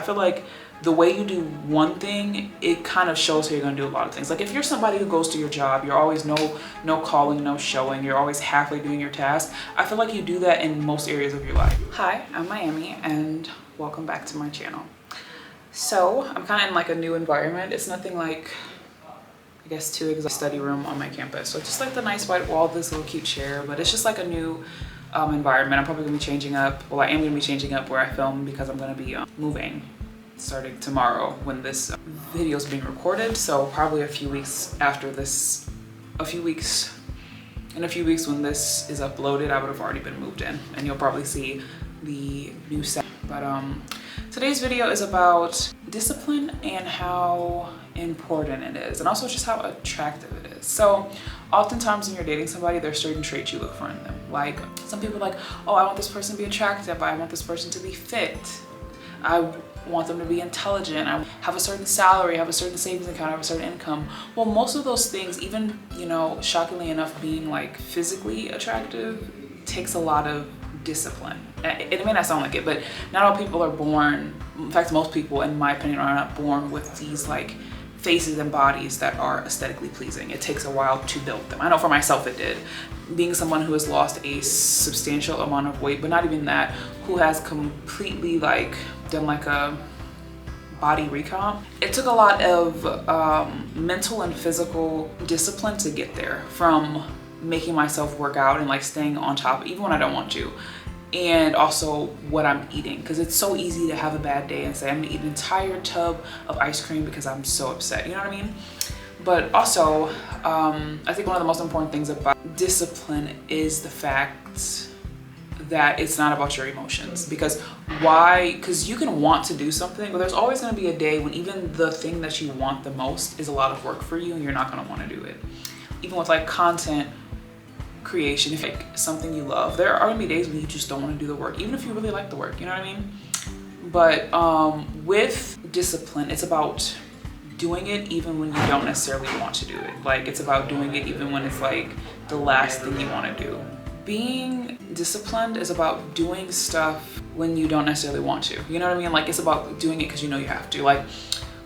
I feel like the way you do one thing, it kind of shows how you're gonna do a lot of things. Like if you're somebody who goes to your job, you're always no calling, no showing, you're always halfway doing your task. I feel like you do that in most areas of your life. Hi, I'm Miami and welcome back to my channel. So I'm kind of in like a new environment. It's nothing like, I guess, too exotic. Study room on my campus. So it's just like the nice white wall, this little cute chair, but it's just like a new environment. I'm probably gonna be changing up. Well, I am gonna be changing up where I film because I'm gonna be moving starting tomorrow when this video is being recorded. So probably a few weeks after this, in a few weeks when this is uploaded, I would have already been moved in and you'll probably see the new set. But today's video is about discipline and how important it is, and also just how attractive it is. So oftentimes when you're dating somebody, there's certain traits you look for in them. Like some people are like, oh, I want this person to be attractive, I want this person to be fit, I want them to be intelligent, I have a certain salary, have a certain savings account, have a certain income. Well, most of those things, even, you know, shockingly enough, being like physically attractive takes a lot of discipline. It may not sound like it, but not all people are born, in fact, most people, in my opinion, are not born with these like faces and bodies that are aesthetically pleasing. It takes a while to build them. I know for myself it did. Being someone who has lost a substantial amount of weight, but not even that, who has completely like done like a body recomp. It took a lot of mental and physical discipline to get there, from making myself work out and like staying on top even when I don't want to, and also what I'm eating, because it's so easy to have a bad day and say I'm gonna eat an entire tub of ice cream because I'm so upset, you know what I mean? But also I think one of the most important things about discipline is the fact that it's not about your emotions. Because you can want to do something, but there's always going to be a day when even the thing that you want the most is a lot of work for you and you're not going to want to do it. Even with like content creation, if like something you love, there are going to be days when you just don't want to do the work, even if you really like the work, you know what I mean? But with discipline, it's about doing it even when you don't necessarily want to do it. Like it's about doing it even when it's like the last thing you want to do. Being disciplined is about doing stuff when you don't necessarily want to, you know what I mean? Like it's about doing it because you know you have to. Like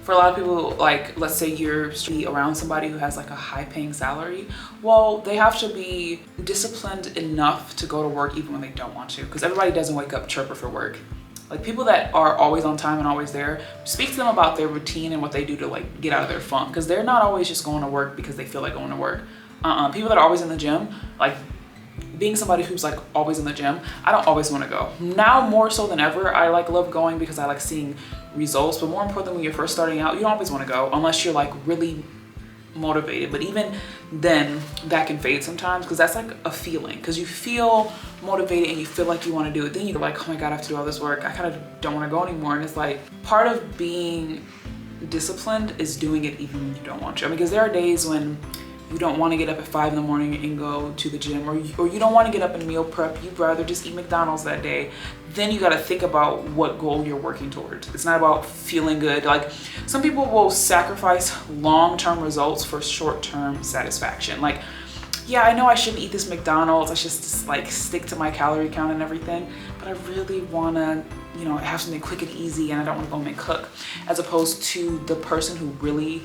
for a lot of people, like let's say you're around somebody who has like a high paying salary, well, they have to be disciplined enough to go to work even when they don't want to, because everybody doesn't wake up chirper for work. Like people that are always on time and always there, speak to them about their routine and what they do to like get out of their funk, because they're not always just going to work because they feel like going to work. People that are always in the gym, like being somebody who's like always in the gym, I don't always want to go. Now more so than ever, I like love going because I like seeing results, but more importantly, when you're first starting out, you don't always want to go unless you're like really motivated. But even then, that can fade sometimes, because that's like a feeling, because you feel motivated and you feel like you want to do it, then you're like, oh my god, I have to do all this work, I kind of don't want to go anymore. And it's like part of being disciplined is doing it even when you don't want to. I mean, because there are days when you don't want to get up at 5 in the morning and go to the gym, or you don't want to get up and meal prep, you'd rather just eat McDonald's that day. Then you got to think about what goal you're working towards. It's not about feeling good. Like some people will sacrifice long-term results for short-term satisfaction. Like, yeah, I know I shouldn't eat this McDonald's, I should just like stick to my calorie count and everything, but I really want to, you know, have something quick and easy and I don't want to go and cook. As opposed to the person who really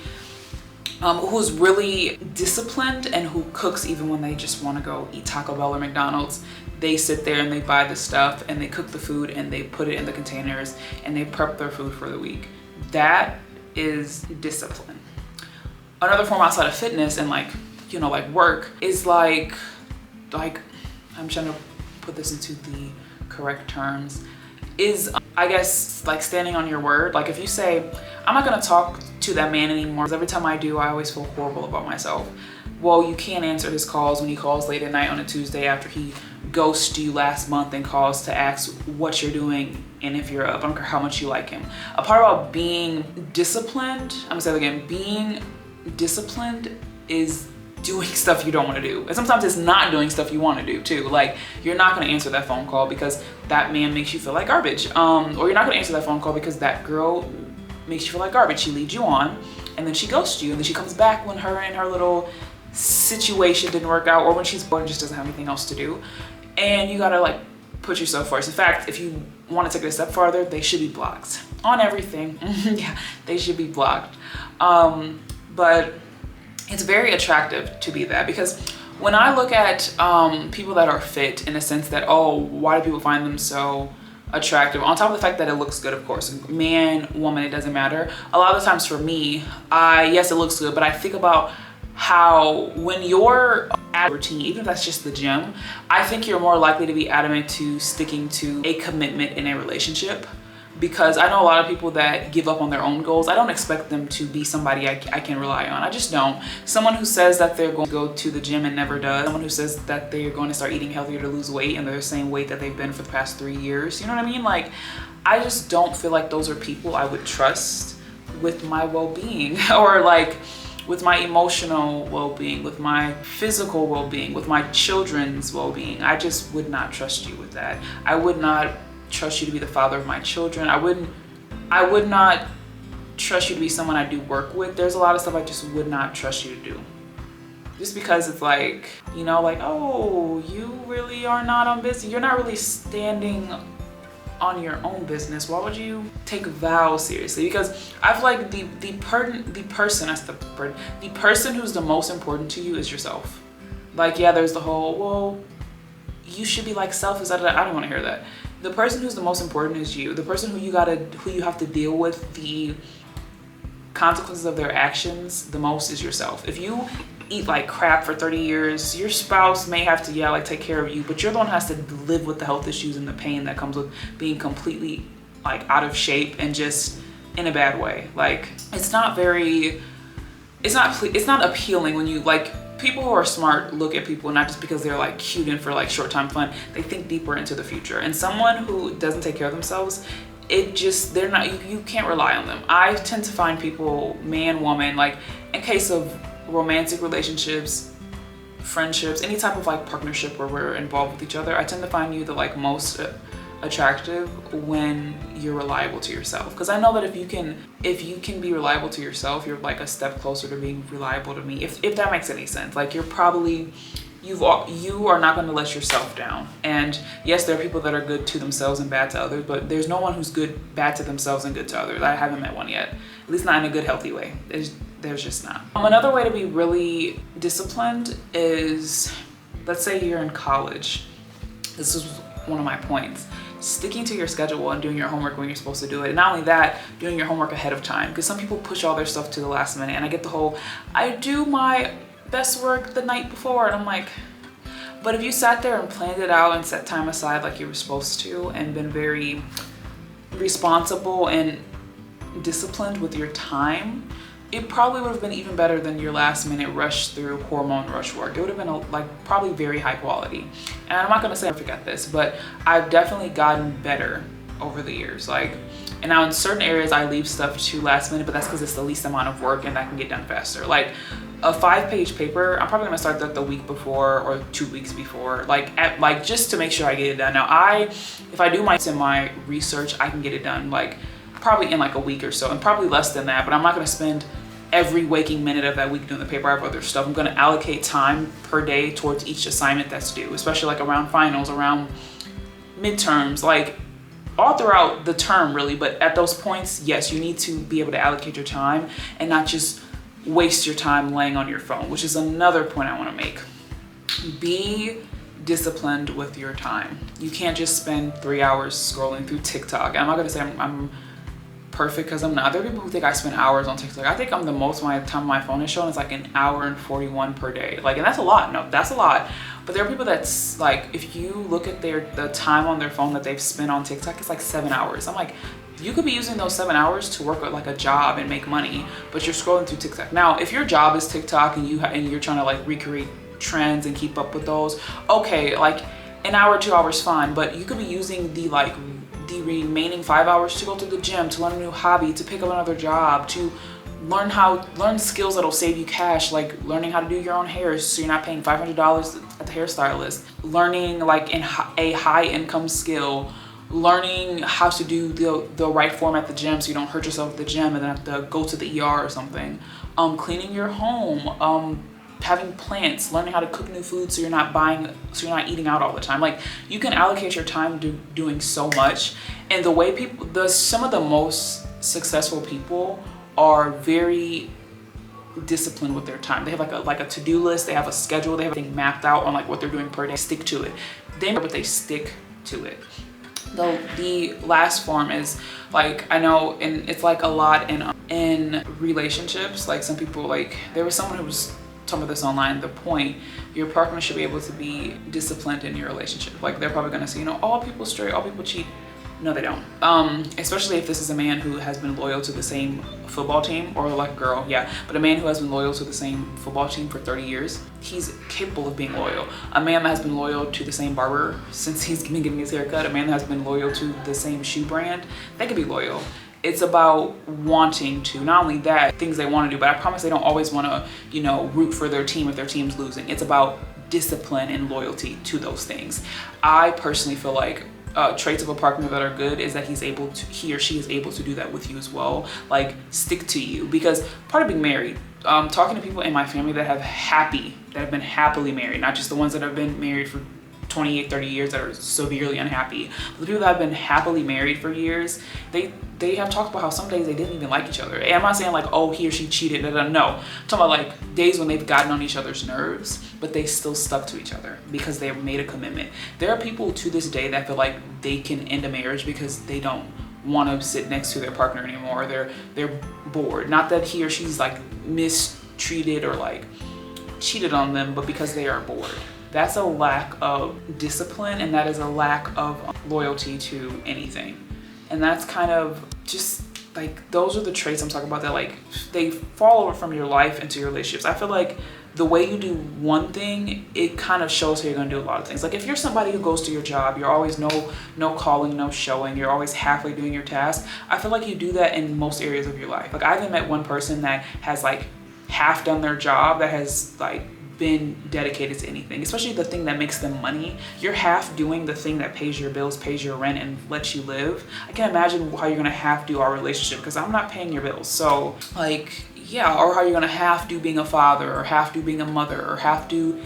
who's really disciplined and who cooks even when they just want to go eat Taco Bell or McDonald's. They sit there and they buy the stuff and they cook the food and they put it in the containers and they prep their food for the week. That is discipline. Another form outside of fitness and like, you know, like work is like I'm trying to put this into the correct terms, is I guess like standing on your word. Like if you say, I'm not gonna talk to that man anymore, because every time I do, I always feel horrible about myself. Well, you can't answer his calls when he calls late at night on a Tuesday after he ghosted you last month and calls to ask what you're doing and if you're up. I don't care how much you like him. A part about being disciplined, I'm gonna say it again, being disciplined is doing stuff you don't want to do. And sometimes it's not doing stuff you want to do too. Like you're not going to answer that phone call because that man makes you feel like garbage. Or you're not going to answer that phone call because that girl makes you feel like garbage. She leads you on and then she ghosts you, and then she comes back when her and her little situation didn't work out, or when she's bored and just doesn't have anything else to do. And you got to like put yourself first. In fact, if you want to take it a step farther, they should be blocked. on everything. Yeah, they should be blocked. But it's very attractive to be that, because when I look at people that are fit, in a sense that, oh, why do people find them so attractive? On top of the fact that it looks good, of course, man, woman, it doesn't matter. A lot of the times for me, yes, it looks good, but I think about how when you're at routine, even if that's just the gym, I think you're more likely to be adamant to sticking to a commitment in a relationship. Because I know a lot of people that give up on their own goals. I don't expect them to be somebody I can rely on. I just don't. Someone who says that they're going to go to the gym and never does. Someone who says that they're going to start eating healthier to lose weight and they're the same weight that they've been for the past 3 years. You know what I mean? Like, I just don't feel like those are people I would trust with my well-being, or like with my emotional well-being, with my physical well-being, with my children's well-being. I just would not trust you with that. I would not trust you to be the father of my children. I would not trust you to be someone I do work with. There's a lot of stuff I just would not trust you to do. Just because it's like, you know, like, oh, you really are not on business. You're not really standing on your own business. Why would you take vows seriously? Because I feel like the person who's the most important to you is yourself. Like, yeah, there's the whole, well, you should be like selfish. I don't want to hear that. The person who's the most important is you. The person who you have to deal with the consequences of their actions the most is yourself. If you eat like crap for 30 years, your spouse may have to, yeah, like take care of you, but you're the one who has to live with the health issues and the pain that comes with being completely like out of shape and just in a bad way. Like, it's not appealing when you like, people who are smart look at people not just because they're like cute and for like short time fun. They think deeper into the future. And someone who doesn't take care of themselves, you can't rely on them. I tend to find people, man, woman, like in case of romantic relationships, friendships, any type of like partnership where we're involved with each other, I tend to find you the like most attractive when you're reliable to yourself. Because I know that if you can be reliable to yourself, you're like a step closer to being reliable to me, if that makes any sense. Like, you are not going to let yourself down. And yes, there are people that are good to themselves and bad to others, but there's no one who's bad to themselves and good to others. I haven't met one yet, at least not in a good, healthy way. There's just not. Another way to be really disciplined is, let's say you're in college. This is one of my points. Sticking to your schedule and doing your homework when you're supposed to do it. And not only that, doing your homework ahead of time. Because some people push all their stuff to the last minute. And I get the whole, I do my best work the night before. And I'm like, but if you sat there and planned it out and set time aside like you were supposed to and been very responsible and disciplined with your time, it probably would have been even better than your last minute rush through hormone rush work. It would have been probably very high quality. And I'm not gonna say I forget this, but I've definitely gotten better over the years. Like, and now in certain areas I leave stuff to last minute, but that's because it's the least amount of work and I can get done faster. Like a 5-page paper, I'm probably gonna start that the week before or 2 weeks before, just to make sure I get it done. Now if I do my research, I can get it done like probably in like a week or so, and probably less than that, but I'm not gonna spend every waking minute of that week doing the paper. I have other stuff. I'm gonna allocate time per day towards each assignment that's due, especially like around finals, around midterms, like all throughout the term really. But at those points, yes, you need to be able to allocate your time and not just waste your time laying on your phone, which is another point I wanna make. Be disciplined with your time. You can't just spend 3 hours scrolling through TikTok. I'm not gonna say I'm perfect, because I'm not. There are people who think I spend hours on TikTok. I think I'm the most my time on my phone is showing is like 1 hour and 41 per day. Like, and that's a lot. No, that's a lot. But there are people that's like, if you look at the time on their phone that they've spent on TikTok, it's like 7 hours. I'm like, you could be using those 7 hours to work at like a job and make money, but you're scrolling through TikTok. Now, if your job is TikTok and you're trying to like recreate trends and keep up with those, okay, like 1 hour, 2 hours, fine. But you could be using the remaining 5 hours to go to the gym, to learn a new hobby, to pick up another job, to learn skills that'll save you cash, like learning how to do your own hair so you're not paying $500 at the hairstylist, learning like a high income skill, learning how to do the right form at the gym so you don't hurt yourself at the gym and then have to go to the ER or something, cleaning your home, having plants, learning how to cook new food so you're not eating out all the time. Like, you can allocate your time to doing so much. And the way people, some of the most successful people are very disciplined with their time. They have like a to-do list, they have a schedule, they have everything mapped out on like what they're doing per day. Stick to it. But they stick to it. The last form is like, I know, and it's like a lot in relationships. Like some people, like there was someone who was talking about this online. The point, your partner should be able to be disciplined in your relationship. Like they're probably gonna say, you know, all people straight, all people cheat. No, they don't. Especially if this is a man who has been loyal to the same football team, or like a girl, yeah, but a man who has been loyal to the same football team for 30 years, he's capable of being loyal. A man that has been loyal to the same barber since he's been getting his haircut, a man that has been loyal to the same shoe brand, they can be loyal. It's about wanting to, not only that, things they want to do, but I promise they don't always want to, you know, root for their team if their team's losing. It's about discipline and loyalty to those things. I personally feel like traits of a partner that are good is that he or she is able to do that with you as well. Like stick to you, because part of being married, talking to people in my family that have been happily married, not just the ones that have been married for 28, 30 years that are severely unhappy. The people that have been happily married for years, they have talked about how some days they didn't even like each other. And I'm not saying like, oh, he or she cheated, no. I'm talking about like days when they've gotten on each other's nerves, but they still stuck to each other because they made a commitment. There are people to this day that feel like they can end a marriage because they don't want to sit next to their partner anymore. They're bored. Not that he or she's like mistreated or like cheated on them, but because they are bored. That's a lack of discipline, and that is a lack of loyalty to anything. And that's kind of just like, those are the traits I'm talking about that like they fall over from your life into your relationships. I feel like the way you do one thing, it kind of shows how you're gonna do a lot of things. Like if you're somebody who goes to your job, you're always no calling, no showing, you're always halfway doing your task. I feel like you do that in most areas of your life. Like I haven't met one person that has like half done their job, that has like been dedicated to anything, especially the thing that makes them money. You're half doing the thing that pays your bills, pays your rent, and lets you live. I can't imagine how you're gonna half do our relationship, because I'm not paying your bills. So like, yeah, or how you're gonna half do being a father, or half do being a mother, or half do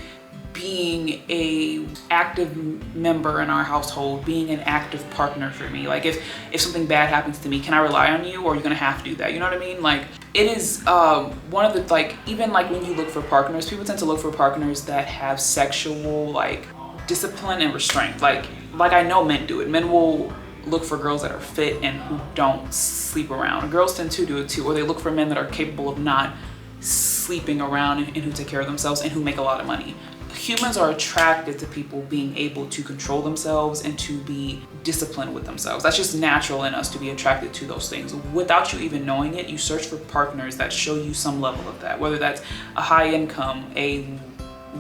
being a active member in our household, being an active partner for me. Like if something bad happens to me, can I rely on you, or are you gonna have to do that? You know what I mean? Like it is one of the, like, even like when you look for partners, people tend to look for partners that have sexual like discipline and restraint. Like I know men do it. Men will look for girls that are fit and who don't sleep around. Girls tend to do it too, or they look for men that are capable of not sleeping around and who take care of themselves and who make a lot of money. Humans are attracted to people being able to control themselves and to be disciplined with themselves. That's just natural in us to be attracted to those things. Without you even knowing it, you search for partners that show you some level of that, whether that's a high income, a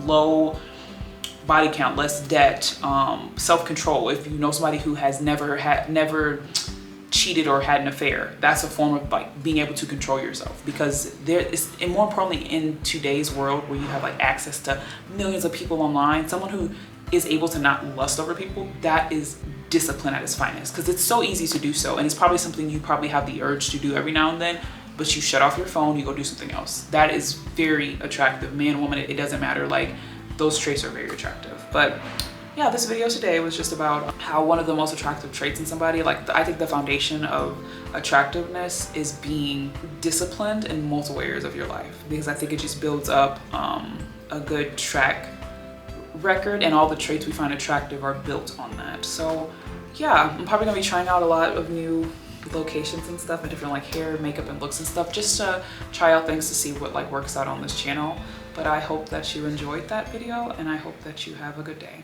low body count, less debt, self-control. If you know somebody who has never cheated or had an affair, that's a form of like being able to control yourself, because there is, and more importantly in today's world where you have like access to millions of people online, someone who is able to not lust over people, that is discipline at its finest, because it's so easy to do so, and it's probably something you probably have the urge to do every now and then, but you shut off your phone, you go do something else. That is very attractive. Man, woman, it doesn't matter. Like those traits are very attractive. But yeah, this video today was just about how one of the most attractive traits in somebody, like I think the foundation of attractiveness is being disciplined in multiple areas of your life, because I think it just builds up a good track record, and all the traits we find attractive are built on that. So yeah, I'm probably gonna be trying out a lot of new locations and stuff, and different like hair, makeup, and looks and stuff, just to try out things to see what like works out on this channel. But I hope that you enjoyed that video, and I hope that you have a good day.